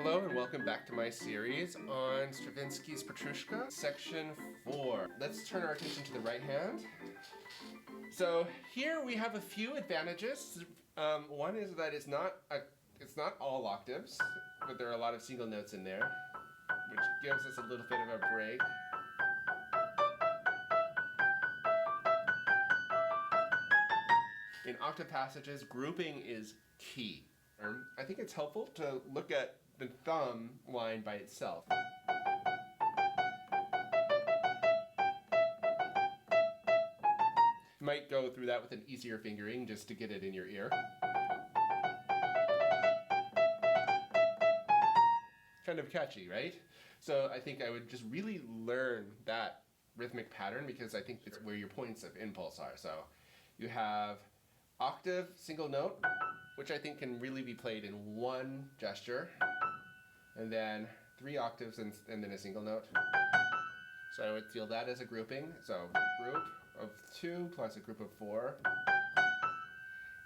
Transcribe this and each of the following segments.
Hello and welcome back to my series on Stravinsky's Petrushka, section 4. Let's turn our attention to the right hand. So here we have a few advantages. One is that it's not all octaves, but there are a lot of single notes in there, which gives us a little bit of a break. In octave passages, grouping is key. I think it's helpful to look at the thumb line by itself. You might go through that with an easier fingering just to get it in your ear. Kind of catchy, right? So I think I would just really learn that rhythmic pattern because I think it's where your points of impulse are. So you have octave, single note, which I think can really be played in one gesture, and then 3 octaves and then a single note. So I would feel that as a grouping. So group of 2 plus a group of 4,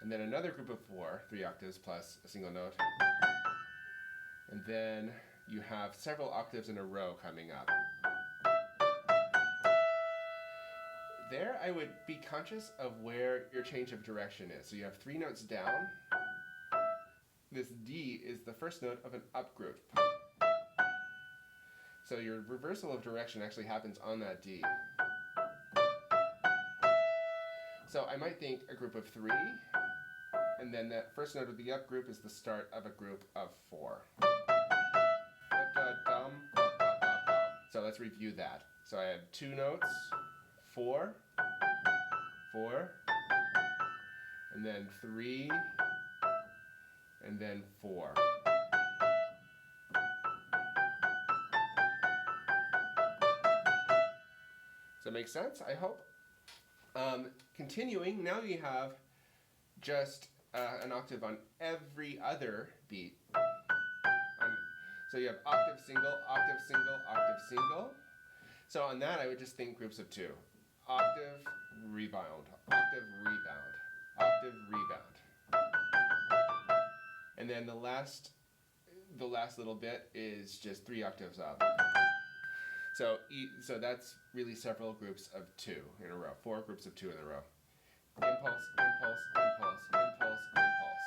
and then another group of 4, 3 octaves plus a single note. And then you have several octaves in a row coming up. There I would be conscious of where your change of direction is. So you have 3 notes down. This D is the first note of an up group. So your reversal of direction actually happens on that D. So I might think a group of 3, and then that first note of the up group is the start of a group of 4. So let's review that. So I had 2 notes, 4, 4, and then 3, and then 4. Does that make sense? I hope. Continuing, now you have just an octave on every other beat. So you have octave, single, octave, single, octave, single. So on that I would just think groups of 2. Octave, rebound, octave, rebound, octave, rebound. And then the last little bit is just 3 octaves up. So that's really several groups of 2 in a row, 4 groups of 2 in a row. Impulse, impulse, impulse, impulse, impulse.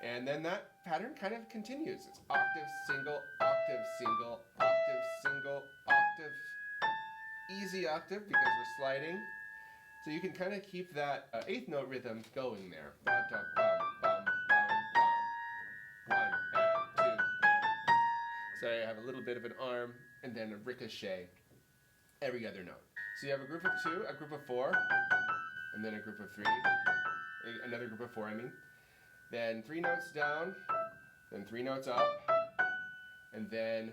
And then that pattern kind of continues. It's octave, single, octave, single, octave, single, octave, easy octave because we're sliding. So you can kind of keep that 8th note rhythm going there. Bum, bum, bum, bum, bum. 1 and 2 and. So you have a little bit of an arm and then a ricochet every other note. So you have a group of 2, a group of 4, and then a group of 3. Another group of 4, I mean. Then 3 notes down, then 3 notes up, and then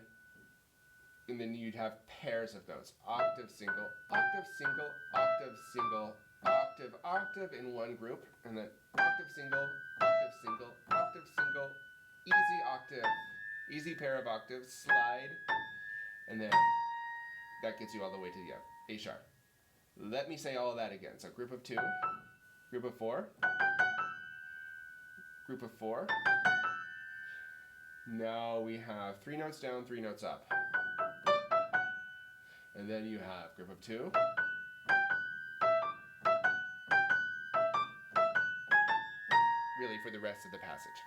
you'd have pairs of notes. Octave, single, octave, single, octave, single, octave, octave in one group, and then octave, single, octave, single, octave, single, easy octave, easy pair of octaves, slide, and then that gets you all the way to the A sharp. Let me say all of that again. So group of 2, group of 4, group of 4. Now we have 3 notes down, 3 notes up. And then you have group of 2. Really for the rest of the passage.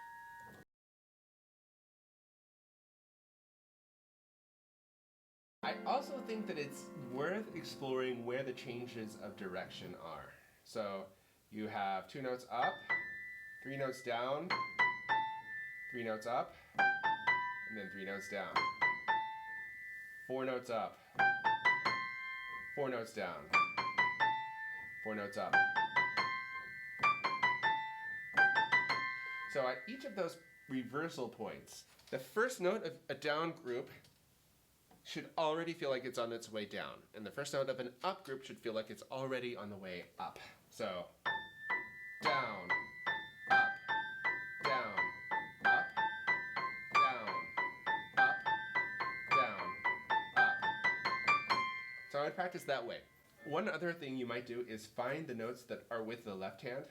I also think that it's worth exploring where the changes of direction are. So you have 2 notes up, 3 notes down, 3 notes up, and then 3 notes down. 4 notes up, 4 notes down, 4 notes up. So at each of those reversal points, the first note of a down group should already feel like it's on its way down, and the first note of an up group should feel like it's already on the way up. So down, up, down, up, down, up, down, up. So I would practice that way. One other thing you might do is find the notes that are with the left hand.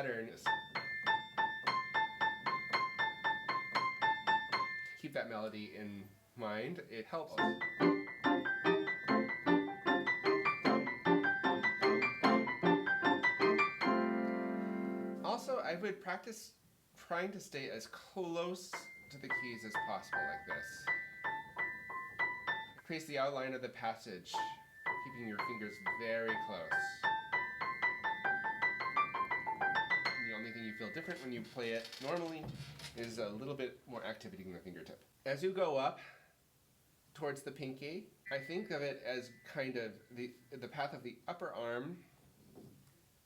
pattern. Keep that melody in mind. It helps. Also, I would practice trying to stay as close to the keys as possible, like this. Creates the outline of the passage, keeping your fingers very close. The only thing you feel different when you play it normally is a little bit more activity in the fingertip. As you go up towards the pinky, I think of it as kind of the path of the upper arm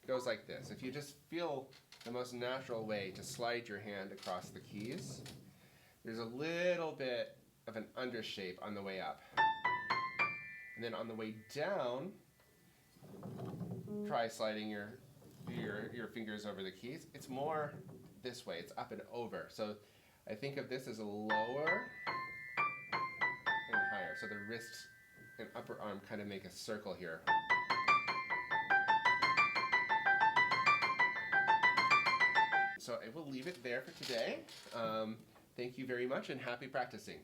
goes like this. If you just feel the most natural way to slide your hand across the keys, there's a little bit of an undershape on the way up. And then on the way down, try sliding your fingers over the keys. It's more this way, it's up and over. So I think of this as a lower and higher. So the wrist and upper arm kind of make a circle here. So I will leave it there for today. Thank you very much and happy practicing.